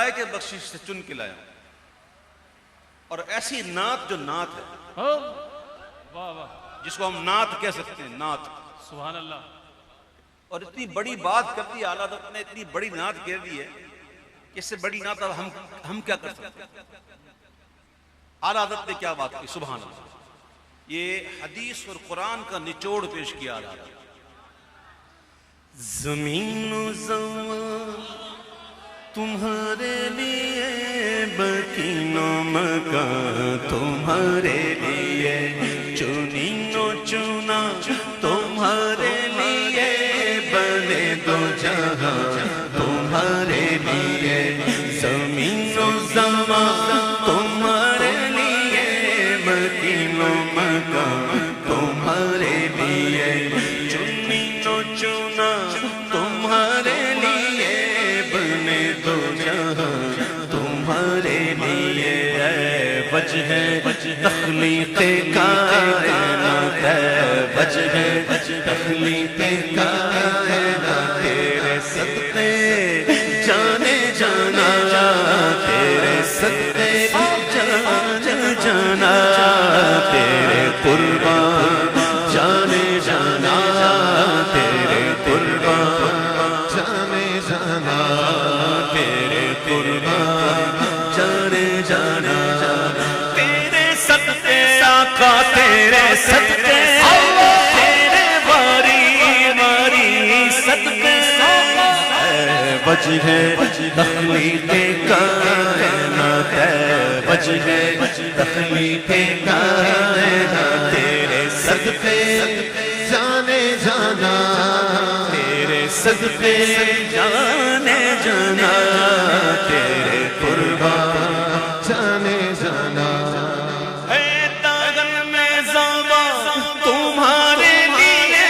खुदाए के बख्शिश से चुन के लाया और ऐसी नात जो नात है, वाह वाह, जिसको हम नात कह सकते हैं, नात। सुभान अल्लाह। और इतनी बड़ी बात कर दी आला हज़रत ने, इतनी बड़ी नात कह दी है कि इससे बड़ी नात अब हम क्या कर सकते हैं। आला हज़रत ने क्या बात की, सुभान अल्लाह। ये हदीस और कुरान का निचोड़ पेश किया आला हज़रत। ज़मीनो ज़मीन तुम्हारे लिए, बकीनो मकान तुम्हारे लिए, चुनीनो चुना तुम्हारे लिए, बने दो जहां तुम्हारे लिए। ज़मीनो ज़मीन तुम्हारे लिए, बकीनो मकान तुम्हारे लिए, चुनीनो चुना तुम्हारे लिए, बने दो जहां तुम्हारे लिए। वजह तख्लीक़े कायनात, वजह तख्लीक़े कायनात, तेरे सदक़े जाने जाना, तेरे सदक़े जाने जाना, तेरे कुर्बान जाने जाना, तेरे कुर्बान जाने जाना, तेरे कुर्बान जाने जाना, तेरे सदक़े आका, तेरे सदक़े, तेरे वारी वारी सदक़े। वजह तख्लीक़े कायनात, वजह तख्लीक़े कायनात, तेरे सदक़े जाने जाना, तेरे सदक़े जाने जाना, तेरे कुर्बान जाने जाना। दागन में ज़ावा तुम्हारे लिए,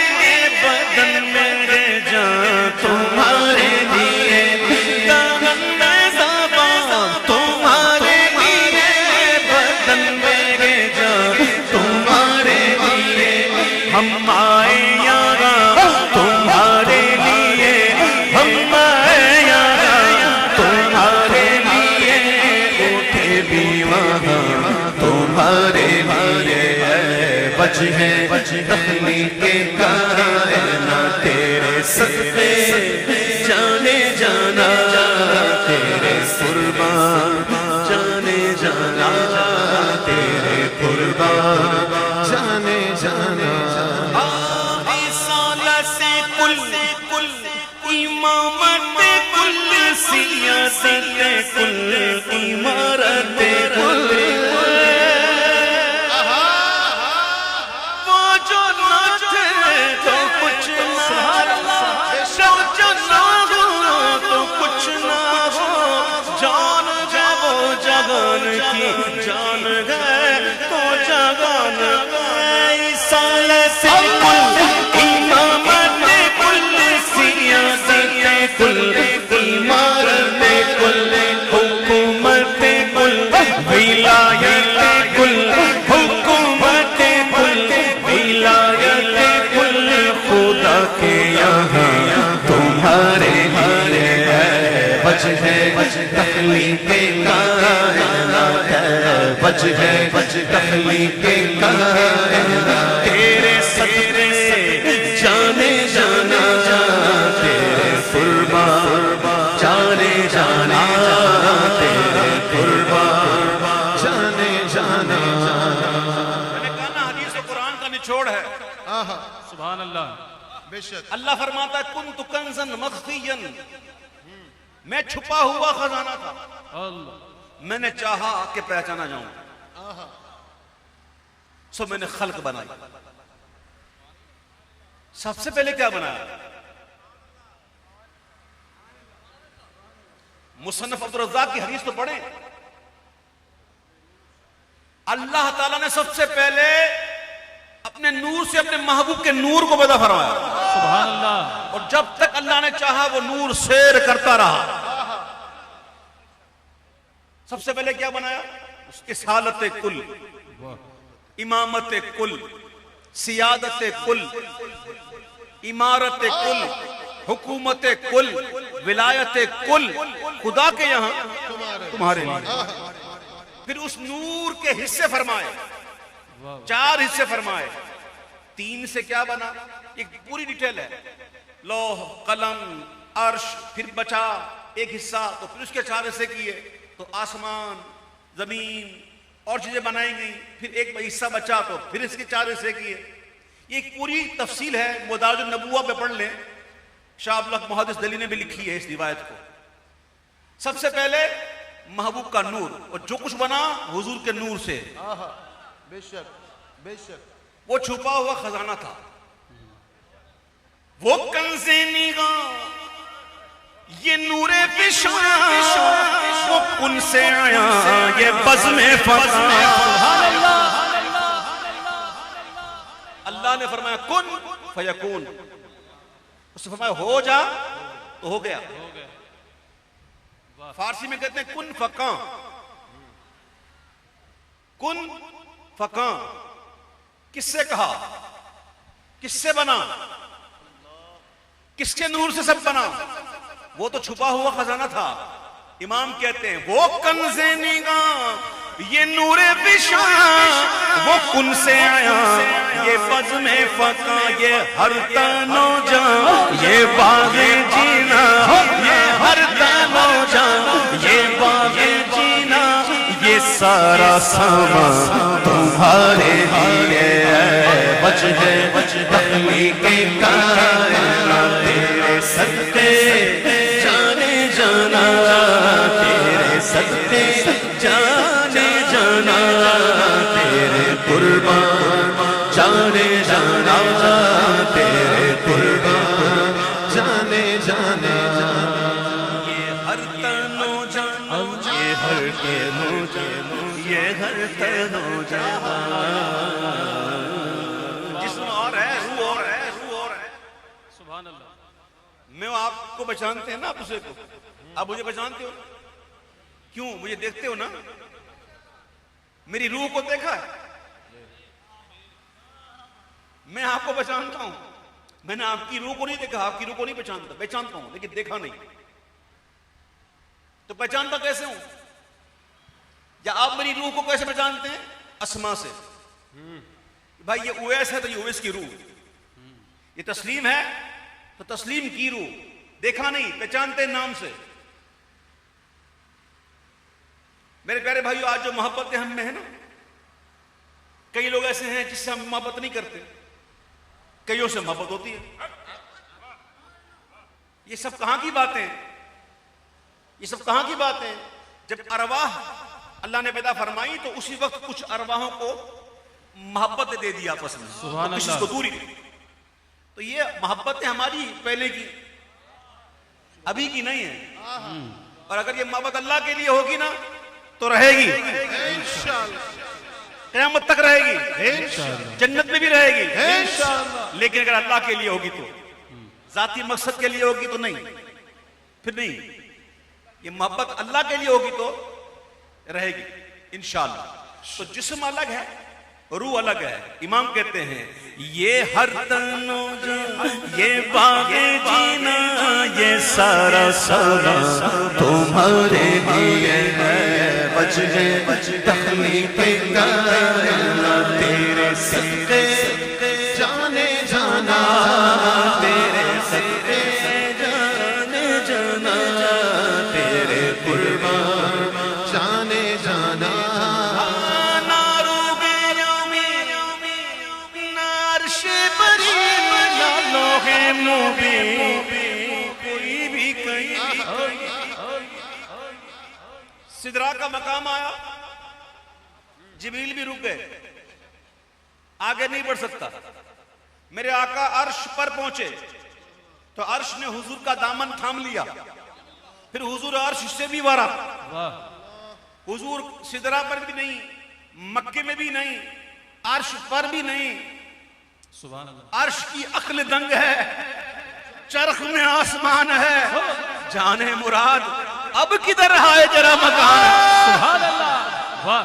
बदन में जान तुम्हारे लिए, दागन में ज़ावा तुम्हारे लिए, बदन में जान तुम्हारे लिए। हम आए यहाँ तुम्हारे लिए, हम आए यहाँ तुम्हारे लिए, उठे भी वहाँ तुम्हारे लिए। वजह तख्लीक़े कायनात, तेरे सदक़े जाने जाना, तेरे कुर्बान जाने जाना, तेरे कुर्बान जाने जाना। से कुल इमामत कुल, सियासत कुल, इमारत कुल, वो जो न थे तो कुछ न हो, जो न हो तो कुछ न हो, जान है वो जगान की, जान है तो जगान गई। साल से कुल इमामत कुल, सियासत कुल, इमारत कुल, हुकूमत कुल, विलायत कुल, हुकूमत कुल, विलायत कुल, खुदा के यहाँ तुम्हारे लिए। वजह तख्लीक़े कायनात, वजह तख्लीक़े कायनात, तेरे सदक़े जाने जाना, तेरे कुर्बान जाने जाना, तेरे कुर्बान जाने जाना। मैंने कहा ना, हदीस और कुरान का निचोड़ है। सुभान अल्लाह। बेशक अल्लाह फरमाता है, कुन्तु कंज़न मख़फ़िय्यन, मैं छुपा हुआ खजाना था, अल्लाह, मैंने चाहा कि पहचाना जाऊं, सो मैंने खल्क बनाई। सबसे पहले क्या बनाया? मुसन्नफ अब्दुल रज़्ज़ाक़ की हदीस तो पढ़े, अल्लाह ताला ने सबसे पहले अपने नूर से अपने महबूब के नूर को पैदा फरमाया। सुभान अल्लाह। और जब तक अल्लाह ने चाहा वो नूर सैर करता रहा। सबसे पहले क्या बनाया? उसकी सालत कुल, इमामत कुल, सियादत कुल, इमारत कुल, हुकूमत कुल, विलायत कुल, खुदा के यहां तुम्हारे लिए। फिर उस नूर के हिस्से फरमाए, वाह 4 हिस्से फरमाए। 3 से क्या बना, एक पूरी डिटेल है। लौह, कलम, अर्श, फिर बचा एक हिस्सा, तो फिर उसके 4 हिस्से किए, तो आसमान, जमीन और चीजें बनाई गई। फिर एक हिस्सा बचा, तो फिर इसके 4 हिस्से किए। ये एक पूरी तफसील है, मदारिजुन नबुव्वा पे पढ़ लें। शाह अब्दुल हक मुहद्दिस दिल्ली ने भी लिखी है इस रिवायत को। सबसे पहले महबूब का नूर, और जो कुछ बना हुजूर के नूर से। बेशक बेशक। वो छुपा हुआ खजाना था, वो कंज़े निगाह, ये नूरे फिशा, वो कुन से आया, ये बज़्म फज़ा। अल्लाह ने फरमाया कुन फयकून, उसने फरमाया हो जा, तो हो गया। फारसी में कहते हैं कुन फका, कुन फका। किससे कहा, किससे बना, किसके नूर से सब बना? वो तो छुपा हुआ खजाना था। इमाम कहते हैं वो कंज़े निगाह, ये नूरे विशा, वो कुन से आया, ये बज़्म फका, ये हर तनो जान, ये बाग़े जीना, ये हर तनो जान, ये बाग़े जीना, ये सारा सामा तुम्हारे लिए वजह तख़लीक़े कायनात, तेरे सदक़े जाने जाना, तेरे सदक़े जाने जाना, तेरे कुर्बान जाने जाना, तेरे कुर्बान जाने जाना। ये हर तनो जानो, ये हर तनो जानो, ये हर तनो जाना। जिस्म और है, रूह और है, रूह और है। सुभान अल्लाह। मैं आपको पहचानते हैं ना, आप दूसरे को, आप मुझे पहचानते हो क्यों? मुझे देखते हो ना, मेरी रूह को देखा है, मैं आपको पहचानता हूं। मैंने आपकी रूह को नहीं देखा, आपकी रूह को नहीं पहचानता, पहचानता हूं लेकिन देखा नहीं। तो पहचानता कैसे हूं? या आप मेरी रूह को कैसे पहचानते हैं? अस्मा से। भाई ये उवैस है तो ये उवैस की रूह, ये तस्लीम है तो तस्लीम की रूह। देखा नहीं, पहचानते नाम से। मेरे प्यारे भाइयों, आज जो मोहब्बतें हम में है ना, कई लोग ऐसे हैं जिससे हम मोहब्बत नहीं करते, कईयों से मोहब्बत होती है। ये सब कहां की बातें हैं? ये सब कहां की बातें? जब अरवाह अल्लाह ने पैदा फरमाई तो उसी वक्त कुछ अरवाहों को मोहब्बत दे दी आपस में, सुभान किसी अल्लाह। को दूरी दी। तो ये मोहब्बतें हमारी पहले की, अभी की नहीं है। और अगर ये मोहब्बत अल्लाह के लिए होगी ना तो रहेगी, क़यामत तक रहेगी, जन्नत में भी रहेगी। लेकिन अगर अल्लाह के लिए होगी तो, जाती मकसद के लिए होगी तो नहीं, फिर नहीं। ये मोहब्बत अल्लाह के लिए होगी तो रहेगी इंशाअल्लाह। तो जिस्म अलग है, रूह अलग है। इमाम कहते हैं ये हर तनो ये बाग़े जीना, ये सारा सारा तुम्हारे लिए है वजह तख़लीक़े कायनात, तेरे सदक़े जाने जाना, तेरे सदक़े जाने जाना, तेरे कुर्बान जाने जाना। कोई भी कहीं सिदरा का मकाम आया, जिब्रील भी रुक गए, आगे नहीं बढ़ सकता। मेरे आका अर्श पर पहुंचे तो अर्श ने हुजूर का दामन थाम लिया, फिर हुजूर अर्श से भी वारा। हुजूर सिदरा पर भी नहीं, मक्के में भी नहीं, अर्श पर भी नहीं। सुभान अल्लाह। अर्श की अक्ल दंग है, चरख में आसमान है, जाने मुराद अब किधर है जरा मकान। सुभान अल्लाह। वाह।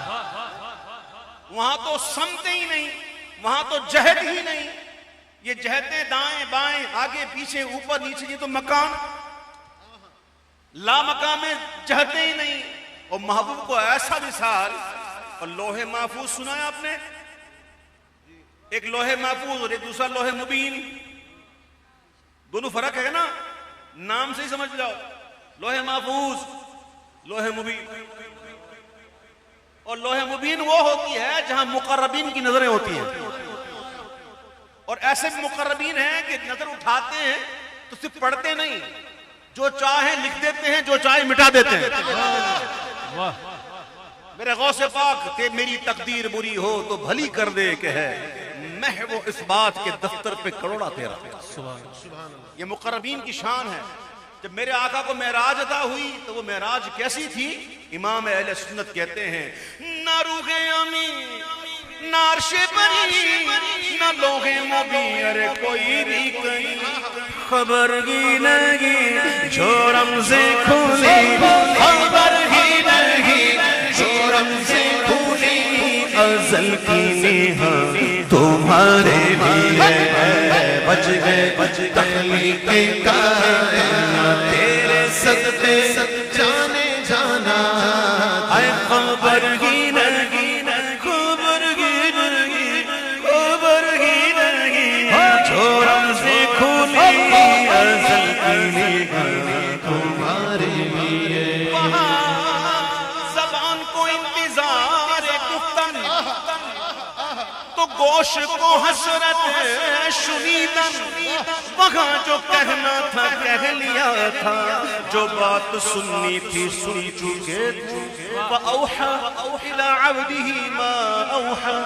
वहां तो समते ही नहीं, वहां तो जहद ही नहीं। ये जहते दाएं बाएं आगे पीछे ऊपर नीचे, ये तो मकान ला मकान में जहते ही नहीं। और महबूब को ऐसा विसाल। और लोहे महफूज सुना है आपने? एक लोहे महफूज और एक दूसरा लोहे मुबीन, दोनों फर्क है ना, नाम से ही समझ जाओ। लोहे महफूज, लोहे मुबीन। और लोहे मुबीन वो होती है जहां मुकर्रबीन की नजरें होती हैं, और ऐसे मुकर्रबीन हैं कि नजर उठाते हैं तो सिर्फ पढ़ते नहीं, जो चाहे लिख देते हैं, जो चाहे मिटा देते हैं। वाह मेरे गौसे पाक के मेरी तकदीर बुरी हो तो भली कर दे के है, मैं वो इस बात के दफ्तर पे करोड़ा तेरा। ये मुकर्रबीन की शान है। जब मेरे आका को मेराज अता हुई तो वो मेराज कैसी थी? इमाम अहले सुन्नत कहते हैं, ना रूहे अमी ना अर्शे परी ना लोहे मुबी, अरे कोई भी कहीं खबर ही नहीं जोरम से खुली, खबर ही नहीं जोरम से खुली, अज़ल की नेहा तुम्हारे लिए बच गए तख्लीक़ कायनात तेरे सदक़े जाने जाना। आए खबर ही नहीं, खबर ही नहीं, खबर ही नहीं जोरम से खुली, अज़ल की नेहा तुम्हारे लिए। वहाँ ज़बान को इंतज़ार गुफ्तन तो गोश को हसरत शुनीदन, वहाँ जो कहना था कह लिया था, जो बात सुननी थी सुन चुके थे। वअौहा इला अब्दिही मा औहा,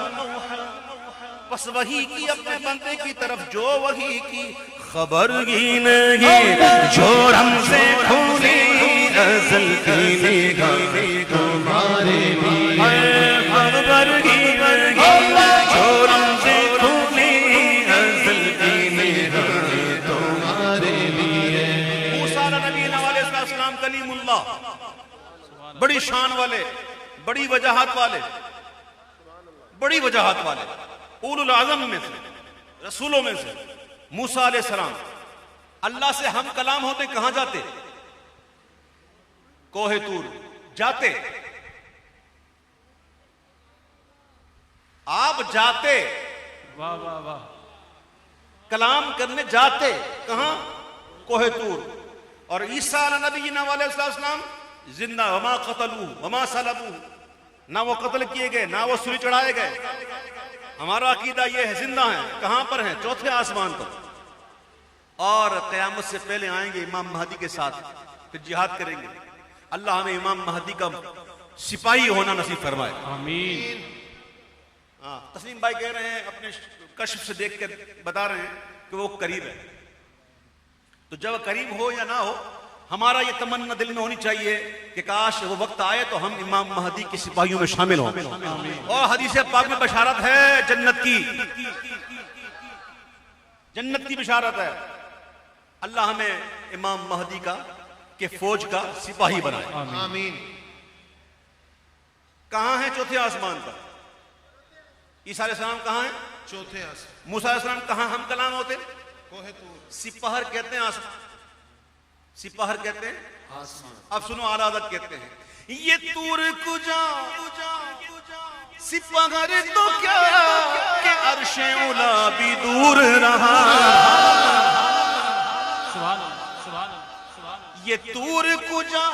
बस वही की अपने बंदे की तरफ जो वही की। खबर ही नहीं जोरम से खुली, अज़ल की निगाह तुम्हारे लिए। खबर ही नहीं जोरम से खुली, अज़ल की निगाह तुम्हारे लिए। मूसा नबी अलैहिस्सलाम कलीमुल्लाह, बड़ी शान वाले, बड़ी वजाहत वाले, बड़ी वजाहत वाले, उलुल आज़म में से, रसूलों में से मूसा अलैहिस्सलाम। अल्लाह से हम कलाम होते कहां जाते? कोहे तूर जाते। आप जाते, वाह वाह वाह, कलाम करने जाते कहां? कोहे तूर। और ईसा नबी अलैहिस्सलाम जिंदा, वमा क़तलू वमा सलबू, ना वो कत्ल किए गए ना वो सूली चढ़ाए गए। हमारा अकीदा ये है, जिंदा है। कहां पर है? चौथे आसमान पर। और क़यामत से पहले आएंगे इमाम महदी के साथ, फिर जिहाद करेंगे। अल्लाह हमें इमाम महदी का सिपाही होना नसीब फरमाए, आमीन। हाँ, तस्लीम भाई कह रहे हैं, अपने कश्फ से देख कर बता रहे हैं कि वो करीब है। तो जब करीब हो या ना हो, हमारा ये तमन्ना दिल में होनी चाहिए कि काश वो वक्त आए तो हम इमाम महदी के सिपाहियों में शामिल हों। और हदीस पाक में बशारत है जन्नत की, जन्नत की बशारत है। अल्लाह हमें इमाम महदी का के फौज का सिपाही बनाए, आमीन। कहां है? चौथे आसमान पर। ईसा अलैहिस्सलाम कहां है? चौथे आसमान। मूसा अलैहिस्सलाम कहां हम कलाम होते? कोहे तूर। सिपहर कहते हैं आसमान, सिपहर कहते हैं आसमान। अब सुनो, आला हज़रत कहते हैं, ये तूर कुजा सिपहर तो क्या कि अर्शे उला भी दूर रहा। सुभान अल्लाह, सुभान अल्लाह, सुभान अल्लाह। ये तूर कुजा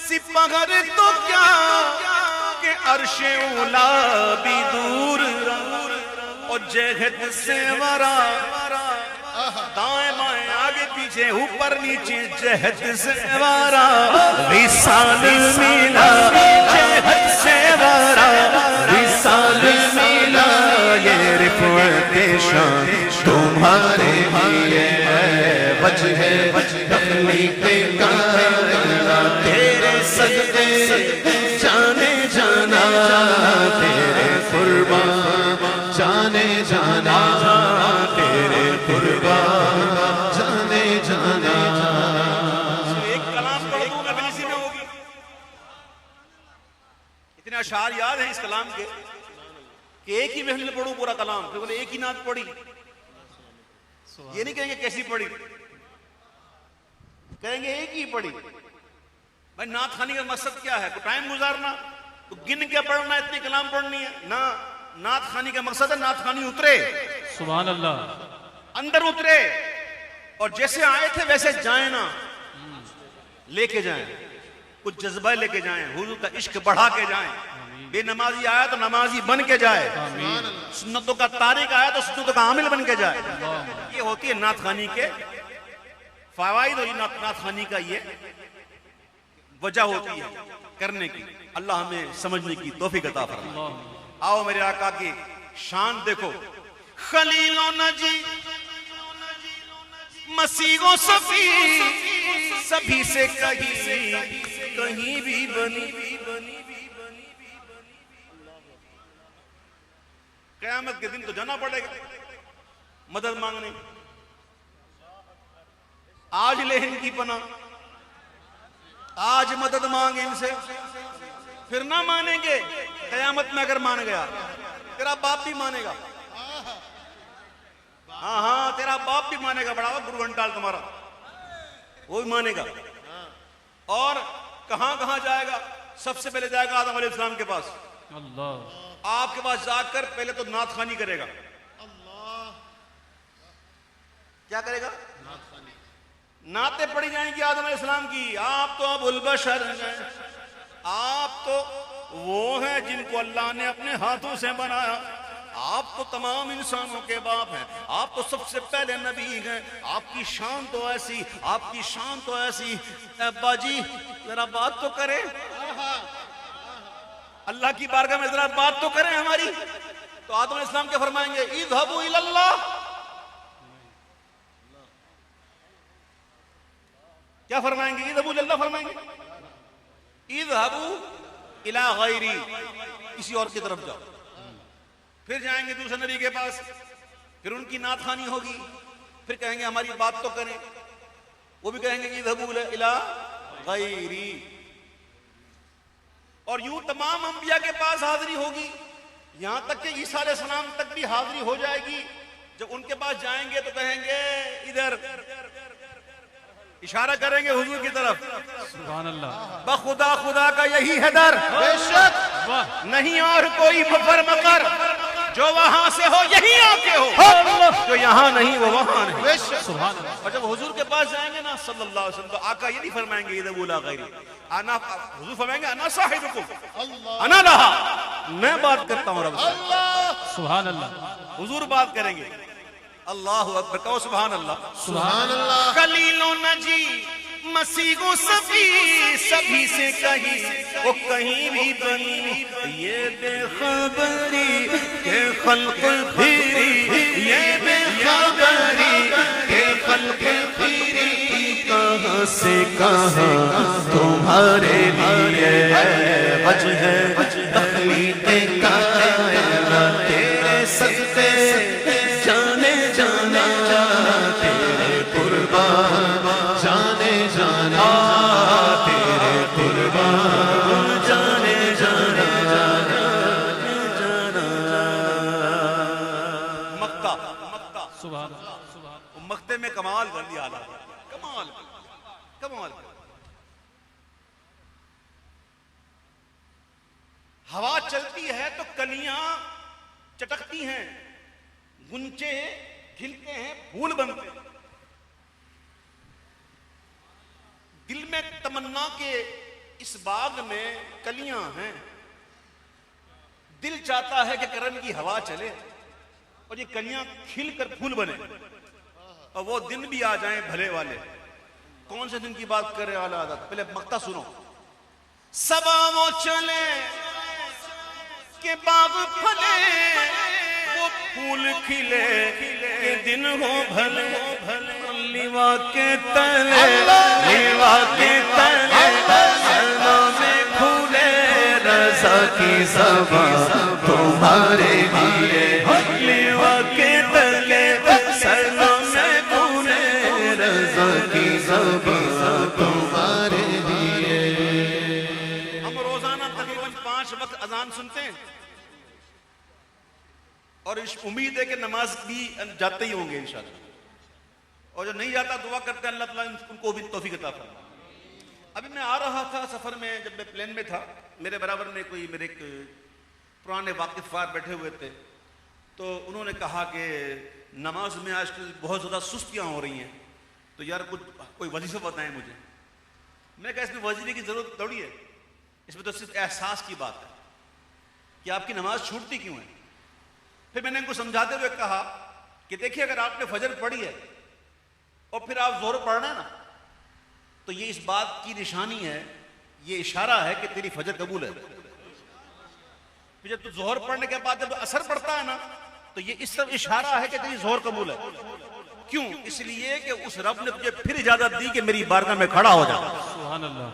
सिपहर तो क्या कि अर्शे उला भी दूर रहा। और जहद से वरा, दाएं बाएं आगे पीछे ऊपर नीचे, जहद से वारा विसाल मिला, जहद से वारा विसाल मिला। ये रिफ़अत शान तुम्हारे लिए बच है तख्लीक़ कायनात तेरे सदक़े जाने जाना, तेरे कुर्बान जाने जाना, तेरे कुर्बान जाने जाना। एक कलाम पढ़ दूंगा मैं, इसी में होगी। इतने अशार याद हैं इस कलाम के कि एक ही महल में पढ़ूं पूरा कलाम। फिर बोले एक ही नात पढ़ी, ये नहीं कहेंगे कैसी पढ़ी, कहेंगे एक ही पढ़ी। भाई नात खानी का मकसद क्या है? कोई टाइम गुजारना, तो गिन के पढ़ना, इतनी कलाम पढ़नी है ना। नात खानी का मकसद है नात खानी उतरे, सुभान अल्लाह, अंदर उतरे, और जैसे आए थे वैसे जाए ना, लेके जाएं, कुछ जज्बा लेके जाएं, हुजूर का इश्क बढ़ा के जाएं। बेनमाजी आया तो नमाजी बन के जाए, सुन्नतों का तारिक आया तो सुन्नतों का आमिल बन के जाए। ये होती है नात खानी के फवाइद, और नात खानी का ये वजह होती है करने की। अल्लाह हमें समझने की तौफीक अता फरमाए। आओ मेरे आका की शान देखो। खलीलो नजी मसीहो सफी, सभी से कहीं भी बनी। क़यामत के दिन तो जाना पड़ेगा मदद मांगने। आज ले इनकी पनाह, आज मदद मांगे इनसे, फिर ना मानेंगे। क़यामत में अगर मान गया, तेरा बाप भी मानेगा। हाँ हाँ, तेरा बाप भी मानेगा, बड़ा गुरु घंटाल तुम्हारा, वो भी मानेगा। और कहां कहां जाएगा? सबसे पहले जाएगा आदम अलैहिस्सलाम के पास। अल्लाह, आपके पास जाकर पहले तो नात खानी करेगा। क्या करेगा? नातें पढ़ी जाएंगी आदम अलैहिस्सलाम की। आप तो अबुल बशर हैं, आप तो वो हैं जिनको अल्लाह ने अपने हाथों से बनाया। आप तो तमाम इंसानों के बाप हैं, आप तो सबसे पहले नबी हैं। आपकी शान तो ऐसी, आपकी शान तो ऐसी। अब्बा जी जरा बात तो करें, अल्लाह की बारगाह में जरा बात तो करें हमारी। तो आदम अलैहिस्सलाम क्या फरमाएंगे? इज़हबू इलल्लाह। क्या फरमाएंगे? इज़हबू इलल्लाह फरमाएंगे। इज़हबू इला गैरी, किसी और की तरफ जाओ। फिर जाएंगे दूसरे नबी के पास, फिर उनकी नात खानी होगी, फिर कहेंगे हमारी बात तो करें। वो भी कहेंगे इज़हबू इला गैरी। और यूं तमाम अंबिया के पास हाजिरी होगी, यहां तक कि ईसा अलैहिस्सलाम तक भी हाजिरी हो जाएगी। जब उनके पास जाएंगे तो कहेंगे इधर, इशारा करेंगे हुजूर की तरफ। सुभान अल्लाह, बखुदा खुदा का यही है दर, बेशक वाह, नहीं और कोई मफर मकर। जो वहां से हो यही आके हो, जो यहां नहीं वो वहां नहीं। बेशक सुभान अल्लाह, और जब हुजूर के पास जाएंगे ना सल्लल्लाहु अलैहि वसल्लम, तो आका ये नहीं फरमाएंगे इधर उला गैरी, आना, हुजूर फरमाएंगे अना साहिबुकुम, अना लहा, मैं बात करता हूं रब से। सुभान अल्लाह, हुजूर बात करेंगे। अल्लाहु अकबर, कहो सुभान अल्लाह। सुभान अल्लाह। खलीलो नजी मसीहो सफी, सभी से वो कहीं भी बनी। ये बेखबरी के खल्क फिरी, ये बेखबरी के खल्क फिरी, कहां से कहां तुम्हारे लिए वजह तखलीक कायनात। तेरे सदके जाने जाना, तेरे कुर्बान जाने जाना, तेरे कुर्बान जाने जाना, जाना। मक्ता, मक्ता, सुभान अल्लाह, सुभान, मक्ते में कमाल कर दिया आला, कमाल कमाल। हवा चलती है तो कलियां चटकती हैं, गुंचे खिलते हैं, फूल बनते हैं। दिल में तमन्ना के इस बाग में कलियां हैं, दिल चाहता है कि करम की हवा चले और ये कलियां खिलकर फूल बने, और वो दिन भी आ जाएं भले वाले। कौन से दिन की बात कर रहे हैं आला हज़रत? पहले मक्ता सुनो। सबा वो चले के बाग फले, वो फूल खिले के दिन हो भले, लिवा के तले, लिवा के तले, सनों में फूले रज़ा की सबा तुम्हारे लिए। लिवा के तले, सनों में फूले रज़ा की सबा तुम्हारे लिए। हम रोजाना तकरीबन 5 वक्त अजान सुनते हैं, और इस उम्मीद है कि नमाज भी जाते ही होंगे इंशाल्लाह। और जो नहीं जाता दुआ करते हैं अल्लाह ताला उनको भी तौफीक अता फरमाए। अभी मैं आ रहा था सफर में, जब मैं प्लेन में था, मेरे बराबर में कोई मेरे एक पुराने वाकिफ़ार बैठे हुए थे, तो उन्होंने कहा कि नमाज में आजकल बहुत ज़्यादा सुस्तियाँ हो रही हैं, तो यार कोई वजीफा बताएं मुझे। मैं कहा इसमें वजीफे की ज़रूरत थोड़ी है, इसमें तो सिर्फ एहसास की बात है कि आपकी नमाज छूटती क्यों है। फिर मैंने इनको समझाते हुए कहा कि देखिए, अगर आपने फजर पढ़ी है और फिर आप ज़ोहर पढ़ रहे हैं ना, तो ये इस बात की निशानी है, ये इशारा है कि तेरी फजर कबूल है। फिर जब तू ज़ोहर पढ़ने के बाद जब असर पड़ता है ना, तो ये इस सब इशारा है कि तेरी ज़ोहर कबूल है। क्यों? इसलिए कि उस रब ने तुझे फिर इजाजत दी कि मेरी बारगाह में खड़ा हो जा। सुभान अल्लाह।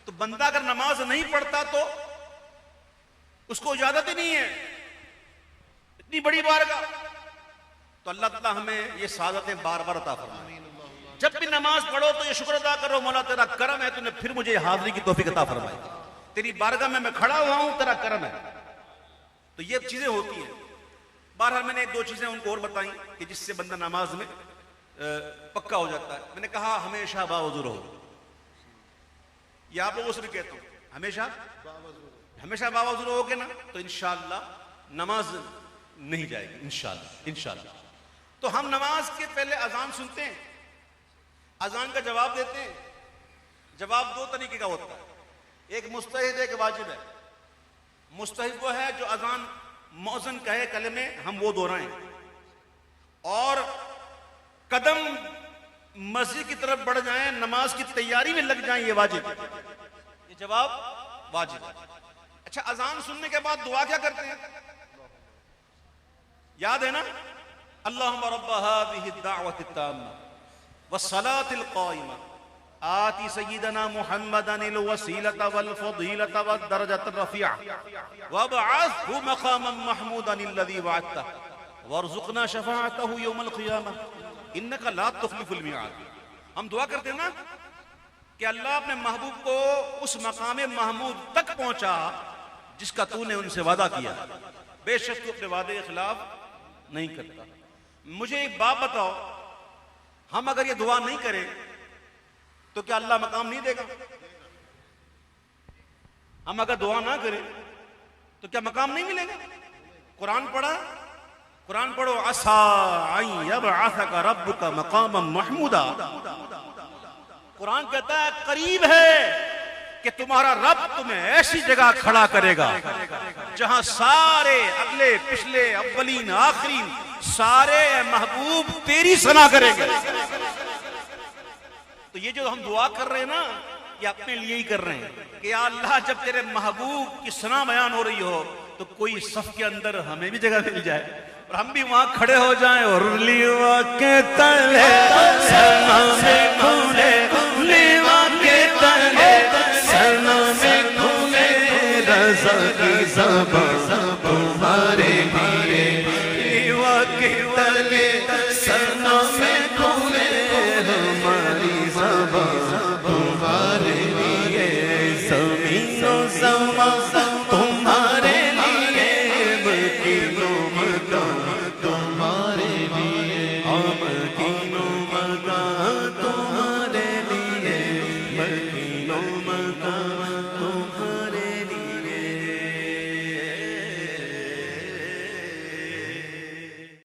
तो बंदा अगर नमाज नहीं पढ़ता तो उसको इजाजत ही नहीं है, इतनी बड़ी बारगाह। तो अल्लाह ताला हमें ये सादतें बार बार अता फरमाए। जब भी नमाज पढ़ो तो ये शुक्र अदा करो, मौला तेरा करम है, तूने फिर मुझे हाजिरी की तौफीक अता फरमाई, तेरी बारगाह में मैं खड़ा हुआ हूं, तेरा करम है। तो ये चीजें होती हैं। बहरहाल मैंने दो चीजें उनको और बताई कि जिससे बंदा नमाज में पक्का हो जाता है। मैंने कहा हमेशा बावजू रहो, ये आप लोगों से भी कहता हूं, हमेशा बावजू रहोगे ना तो इंशाअल्लाह नमाज नहीं जाएगी, इंशाअल्लाह। तो हम नमाज के पहले अजान सुनते हैं, अजान का जवाब देते हैं। जवाब दो तरीके का होता है, एक मुस्तहिब, एक वाजिब है। मुस्तहिब वो है जो अजान मौज़न कहे कलमे हम वो दोहराएं, और कदम मस्जिद की तरफ बढ़ जाएं, नमाज की तैयारी में लग जाएं, ये वाजिब। ये जवाब वाजिब है। अच्छा, अजान सुनने के बाद दुआ क्या करते हैं? याद है ना? अल्लाहुम्मा रब्ब हाज़िहि दाअवति ताम्मा वस्सलातिल क़ाइमा आति सय्यिदना मुहम्मदनिल वसीलता वल फ़दीलता वद दरजतर रफ़ीअ वबअथहु मक़ामन महमूदनिल्लज़ी वअदता वरज़ुक़ना शफ़ाअतहु यौमल क़ियामह इन्नका ला तुख़लिफ़ुल मिआद। हम दुआ करते हैं ना कि अल्लाह अपने महबूब को उस मकाम महमूद तक पहुंचा जिसका तूने उनसे वादा किया, बेशक तू अपने वादे के खिलाफ नहीं करता। मुझे एक बात बताओ, हम अगर ये दुआ नहीं करें तो क्या अल्लाह मकाम नहीं देगा? हम अगर दुआ ना करें तो क्या मकाम नहीं मिलेगा? कुरान पढ़ो, असा अन यबअसका रब्बुका मकामम महमूदा। कुरान कहता है करीब है कि तुम्हारा रब तुम्हें ऐसी जगह खड़ा करेगा जहां सारे अगले पिछले अव्वलीन आखिरीन सारे महबूब तेरी सना करेंगे। तो ये जो हम दुआ कर रहे हैं ना, ये अपने लिए ही कर रहे हैं कि या अल्लाह, जब तेरे महबूब की सना बयान हो रही हो तो कोई सफ के अंदर हमें भी जगह मिल जाए और हम भी वहां खड़े हो जाएं। और लीवा के तले सना में खुले, लीवा के तले सना में खुले, रज़ा की ज़बान तुम्हारे लिए, लीवा के तले सना में खुले, हमारी ज़बान तुम्हारे लिए, ज़मीनो ज़मा तुम्हारे लिए, मकीनो मकाम तुम्हारे लिए, हम की